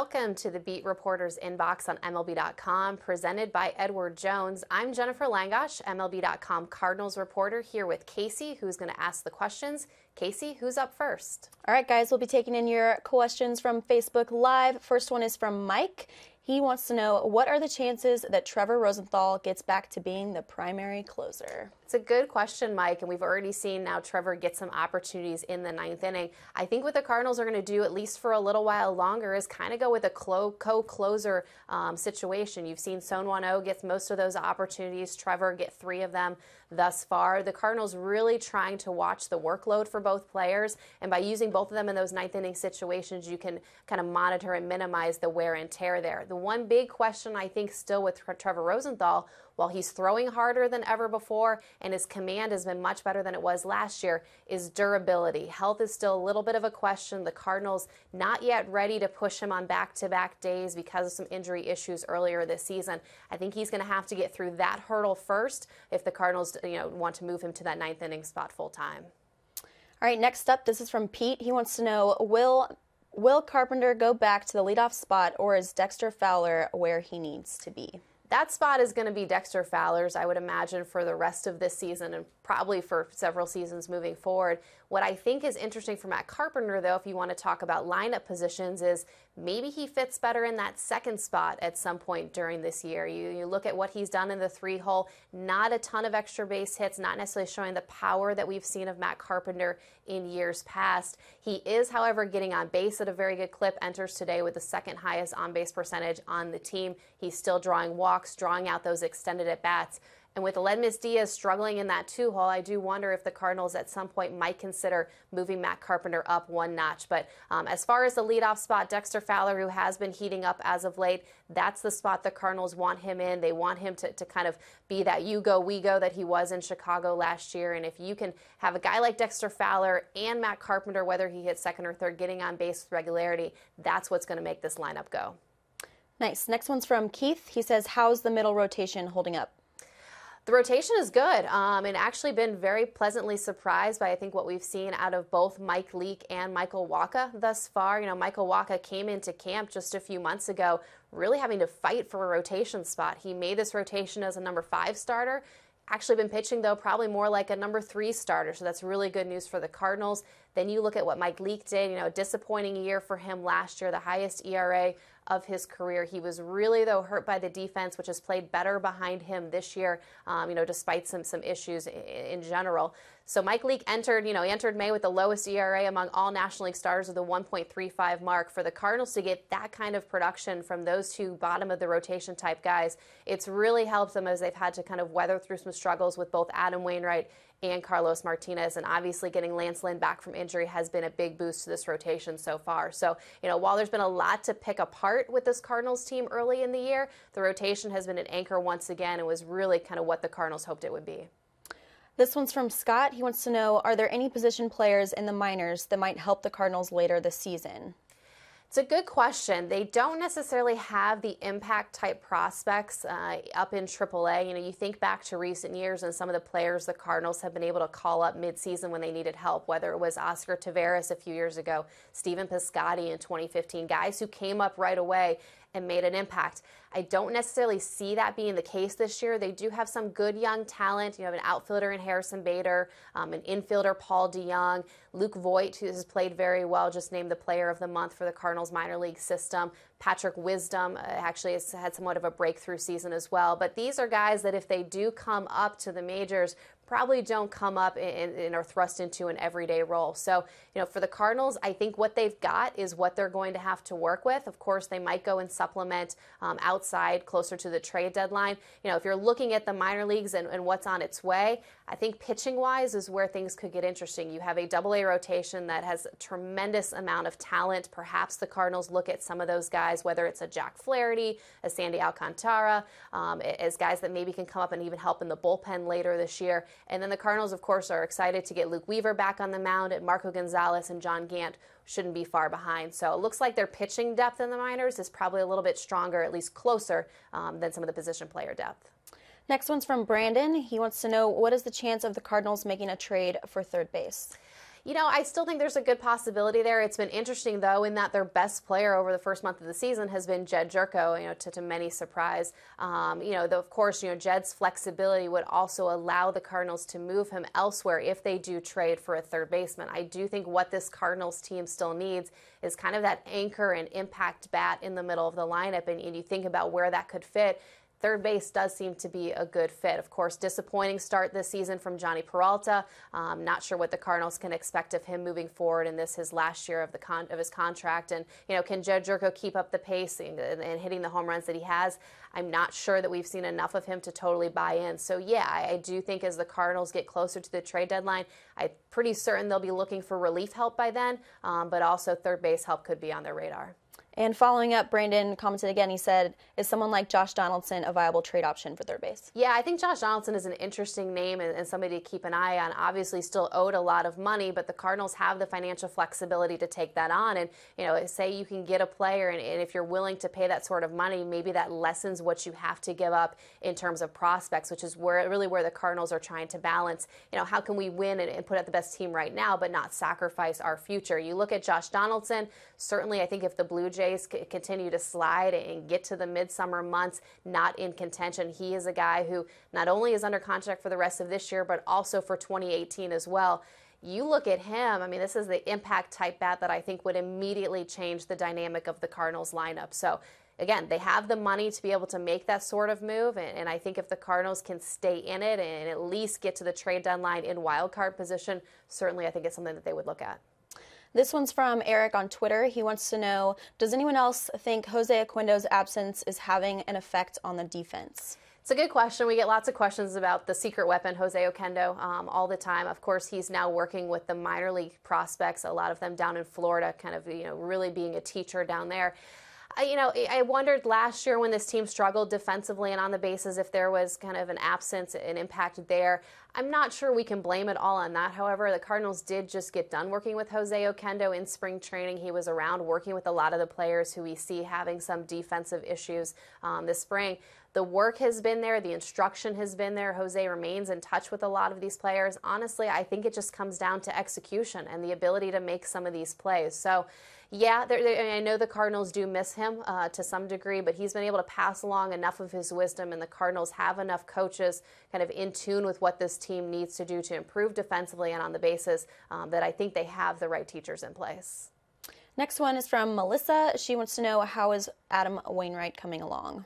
Welcome to the Beat Reporter's Inbox on MLB.com, presented by Edward Jones. I'm Jenifer Langosch, MLB.com Cardinals reporter, here with Casey, who's going to ask the questions. Casey, who's up first? All right, guys, we'll be taking in your questions from Facebook Live. First one is from Mike. He wants to know, what are the chances that Trevor Rosenthal gets back to being the primary closer? It's a good question, Mike, and we've already seen now Trevor get some opportunities in the ninth inning. I think what the Cardinals are going to do, at least for a little while longer, is kind of go with a co-closer situation. You've seen Son Won-Oh get most of those opportunities, Trevor get 3 of them thus far. The Cardinals really trying to watch the workload for both players, and by using both of them in those ninth inning situations, you can kind of monitor and minimize the wear and tear there. The one big question I think still with Trevor Rosenthal, while he's throwing harder than ever before and his command has been much better than it was last year, is durability. Health is still a little bit of a question. The Cardinals not yet ready to push him on back-to-back days because of some injury issues earlier this season. I think he's going to have to get through that hurdle first if the Cardinals want to move him to that ninth inning spot full time. All right, next up, this is from Pete. He wants to know, will Carpenter go back to the leadoff spot, or is Dexter Fowler where he needs to be? That spot is going to be Dexter Fowler's, I would imagine, for the rest of this season and probably for several seasons moving forward. What I think is interesting for Matt Carpenter, though, if you want to talk about lineup positions, is maybe he fits better in that second spot at some point during this year. You look at what he's done in the 3-hole, not a ton of extra base hits, not necessarily showing the power that we've seen of Matt Carpenter in years past. He is, however, getting on base at a very good clip, enters today with the second highest on-base percentage on the team. He's still drawing walks, drawing out those extended at-bats. And with Aledmys Diaz struggling in that 2-hole, I do wonder if the Cardinals at some point might consider moving Matt Carpenter up one notch. But as far as the leadoff spot, Dexter Fowler, who has been heating up as of late, that's the spot the Cardinals want him in. They want him to kind of be that you go, we go that he was in Chicago last year. And if you can have a guy like Dexter Fowler and Matt Carpenter, whether he hits second or third, getting on base with regularity, that's what's going to make this lineup go. Nice. Next one's from Keith. He says, how's the middle rotation holding up? The rotation is good, and actually been very pleasantly surprised by, I think, what we've seen out of both Mike Leake and Michael Wacha thus far. Michael Wacha came into camp just a few months ago really having to fight for a rotation spot. He made this rotation as a number 5 starter. Actually been pitching, though, probably more like a number 3 starter, so that's really good news for the Cardinals. Then you look at what Mike Leake did, a disappointing year for him last year, the highest ERA of his career. He was really, though, hurt by the defense, which has played better behind him this year, despite some issues in general. So Mike Leake entered May with the lowest ERA among all National League starters with a 1.35 mark. For the Cardinals to get that kind of production from those 2 bottom of the rotation type guys, it's really helped them as they've had to kind of weather through some struggles with both Adam Wainwright and Carlos Martinez, and obviously getting Lance Lynn back from injury has been a big boost to this rotation so far. So, while there's been a lot to pick apart with this Cardinals team early in the year, the rotation has been an anchor once again and was really kind of what the Cardinals hoped it would be. This one's from Scott. He wants to know, are there any position players in the minors that might help the Cardinals later this season? It's a good question. They don't necessarily have the impact-type prospects up in AAA. You think back to recent years and some of the players the Cardinals have been able to call up midseason when they needed help, whether it was Oscar Taveras a few years ago, Stephen Piscotty in 2015, guys who came up right away and made an impact. I don't necessarily see that being the case this year. They do have some good young talent. You have an outfielder in Harrison Bader, an infielder, Paul DeYoung, Luke Voigt, who has played very well, just named the player of the month for the Cardinals minor league system. Patrick Wisdom actually has had somewhat of a breakthrough season as well. But these are guys that if they do come up to the majors, probably don't come up and are thrust into an everyday role. So, for the Cardinals, I think what they've got is what they're going to have to work with. Of course, they might go and supplement outside closer to the trade deadline. If you're looking at the minor leagues and what's on its way, I think pitching-wise is where things could get interesting. You have a AA rotation that has a tremendous amount of talent. Perhaps the Cardinals look at some of those guys, whether it's a Jack Flaherty, a Sandy Alcantara, as guys that maybe can come up and even help in the bullpen later this year. And then the Cardinals, of course, are excited to get Luke Weaver back on the mound, and Marco Gonzalez and John Gant shouldn't be far behind. So it looks like their pitching depth in the minors is probably a little bit stronger, at least closer, than some of the position player depth. Next one's from Brandon. He wants to know, what is the chance of the Cardinals making a trade for third base? I still think there's a good possibility there. It's been interesting, though, in that their best player over the first month of the season has been Jed Jerko, to many surprise. Though, of course, Jed's flexibility would also allow the Cardinals to move him elsewhere if they do trade for a third baseman. I do think what this Cardinals team still needs is kind of that anchor and impact bat in the middle of the lineup, and you think about where that could fit. Third base does seem to be a good fit. Of course, disappointing start this season from Johnny Peralta. Not sure what the Cardinals can expect of him moving forward in his last year of his contract. And, can Jed Jerko keep up the pace and hitting the home runs that he has? I'm not sure that we've seen enough of him to totally buy in. So, yeah, I do think as the Cardinals get closer to the trade deadline, I'm pretty certain they'll be looking for relief help by then, but also third base help could be on their radar. And following up, Brandon commented again, he said, is someone like Josh Donaldson a viable trade option for third base? Yeah, I think Josh Donaldson is an interesting name and somebody to keep an eye on. Obviously still owed a lot of money, but the Cardinals have the financial flexibility to take that on. And, say you can get a player, and if you're willing to pay that sort of money, maybe that lessens what you have to give up in terms of prospects, which is where the Cardinals are trying to balance. How can we win and put out the best team right now, but not sacrifice our future? You look at Josh Donaldson, certainly I think if the Blue Jays continue to slide and get to the midsummer months not in contention, he is a guy who not only is under contract for the rest of this year, but also for 2018 as well. You look at him, this is the impact type bat that I think would immediately change the dynamic of the Cardinals lineup. So again, they have the money to be able to make that sort of move, and I think if the Cardinals can stay in it and at least get to the trade deadline in wild card position, certainly I think it's something that they would look at. This one's from Eric on Twitter. He wants to know, does anyone else think Jose Oquendo's absence is having an effect on the defense? It's a good question. We get lots of questions about the secret weapon, Jose Oquendo, all the time. Of course, he's now working with the minor league prospects, a lot of them down in Florida, kind of, really being a teacher down there. I wondered last year when this team struggled defensively and on the bases if there was kind of an absence, an impact there. I'm not sure we can blame it all on that. However, the Cardinals did just get done working with Jose Oquendo in spring training. He was around working with a lot of the players who we see having some defensive issues this spring. The work has been there. The instruction has been there. Jose remains in touch with a lot of these players. Honestly, I think it just comes down to execution and the ability to make some of these plays. So, yeah, I know the Cardinals do miss him to some degree, but he's been able to pass along enough of his wisdom, and the Cardinals have enough coaches kind of in tune with what this team needs to do to improve defensively and on the bases that I think they have the right teachers in place. Next one is from Melissa. She wants to know, how is Adam Wainwright coming along?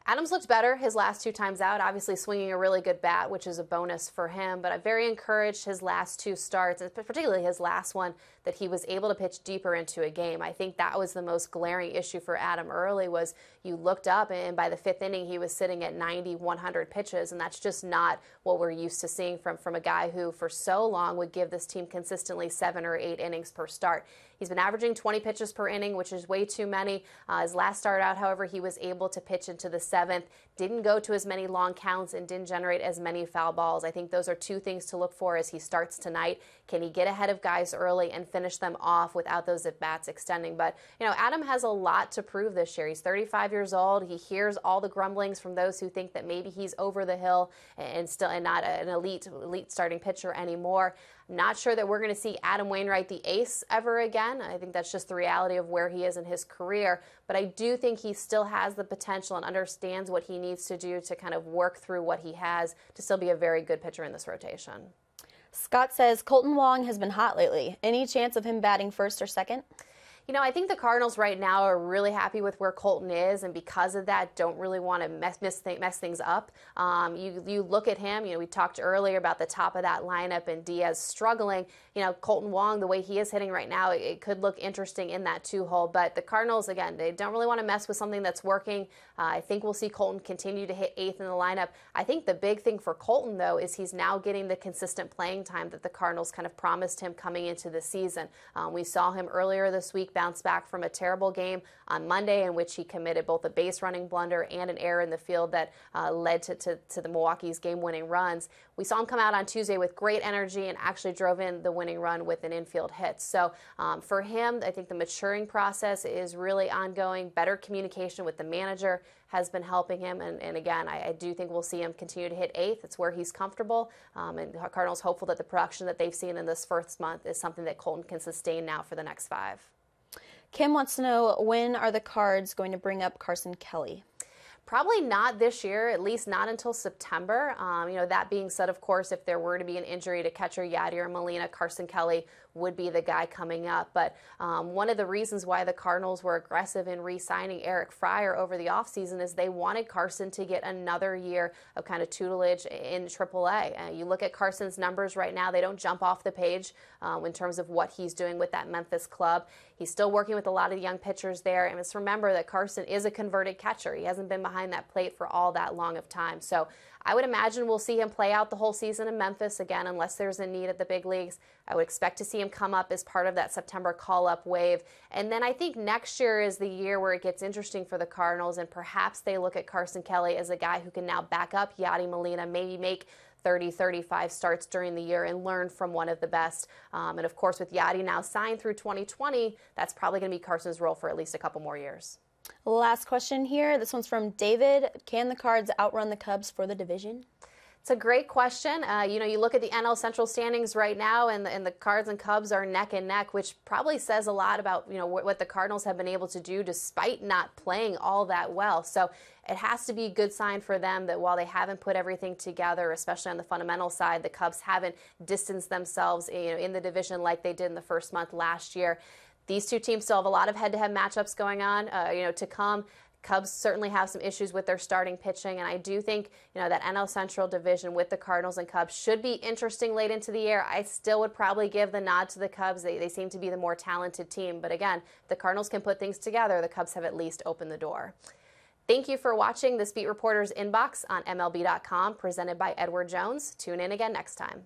Adams looked better his last two times out, obviously swinging a really good bat, which is a bonus for him. But I'm very encouraged his last two starts, and particularly his last one, that he was able to pitch deeper into a game. I think that was the most glaring issue for Adam early was you looked up, and by the fifth inning, he was sitting at 90, 100 pitches, and that's just not what we're used to seeing from a guy who for so long would give this team consistently 7 or 8 innings per start. He's been averaging 20 pitches per inning, which is way too many. His last start out, however, he was able to pitch into the 7th, didn't go to as many long counts, and didn't generate as many foul balls. I think those are two things to look for as he starts tonight. Can he get ahead of guys early and finish them off without those at-bats extending? But, Adam has a lot to prove this year. He's 35 years old. He hears all the grumblings from those who think that maybe he's over the hill and not an elite starting pitcher anymore. I'm not sure that we're going to see Adam Wainwright the ace ever again. I think that's just the reality of where he is in his career. But I do think he still has the potential and understands what he needs to do to kind of work through what he has to still be a very good pitcher in this rotation. Scott says, Kolten Wong has been hot lately. Any chance of him batting first or second? I think the Cardinals right now are really happy with where Kolten is, and because of that, don't really want to mess things up. You look at him, we talked earlier about the top of that lineup and Diaz struggling. Kolten Wong, the way he is hitting right now, it could look interesting in that 2-hole. But the Cardinals, again, they don't really want to mess with something that's working. I think we'll see Kolten continue to hit 8th in the lineup. I think the big thing for Kolten, though, is he's now getting the consistent playing time that the Cardinals kind of promised him coming into the season. We saw him earlier this week Leake bounced back from a terrible game on Monday in which he committed both a base running blunder and an error in the field that led to the Milwaukee's game-winning runs. We saw him come out on Tuesday with great energy and actually drove in the winning run with an infield hit. So for him, I think the maturing process is really ongoing. Better communication with the manager has been helping him. And again, I do think we'll see him continue to hit eighth. It's where he's comfortable. And the Cardinals hopeful that the production that they've seen in this first month is something that Colton can sustain now for the next 5. Kim wants to know, when are the Cards going to bring up Carson Kelly? Probably not this year, at least not until September. That being said, of course, if there were to be an injury to catcher Yadier Molina, Carson Kelly would be the guy coming up. But one of the reasons why the Cardinals were aggressive in re-signing Eric Fryer over the offseason is they wanted Carson to get another year of kind of tutelage in AAA. You look at Carson's numbers right now, they don't jump off the page in terms of what he's doing with that Memphis club. He's still working with a lot of young pitchers there. And let's remember that Carson is a converted catcher. He hasn't been behind that plate for all that long of time. So I would imagine we'll see him play out the whole season in Memphis again, unless there's a need at the big leagues. I would expect to see him come up as part of that September call-up wave. And then I think next year is the year where it gets interesting for the Cardinals, and perhaps they look at Carson Kelly as a guy who can now back up Yadi Molina, maybe make 30, 35 starts during the year and learn from one of the best. And of course, with Yadi now signed through 2020, that's probably going to be Carson's role for at least a couple more years. Last question here. This one's from David. Can the Cards outrun the Cubs for the division? It's a great question. You look at the NL Central standings right now, and the Cards and Cubs are neck and neck, which probably says a lot about what the Cardinals have been able to do despite not playing all that well. So it has to be a good sign for them that while they haven't put everything together, especially on the fundamental side, the Cubs haven't distanced themselves in the division like they did in the first month last year. These two teams still have a lot of head-to-head matchups going on, to come. Cubs certainly have some issues with their starting pitching, and I do think, that NL Central division with the Cardinals and Cubs should be interesting late into the year. I still would probably give the nod to the Cubs. They seem to be the more talented team, but again, if the Cardinals can put things together, the Cubs have at least opened the door. Thank you for watching this Beat Reporter's Inbox on MLB.com, presented by Edward Jones. Tune in again next time.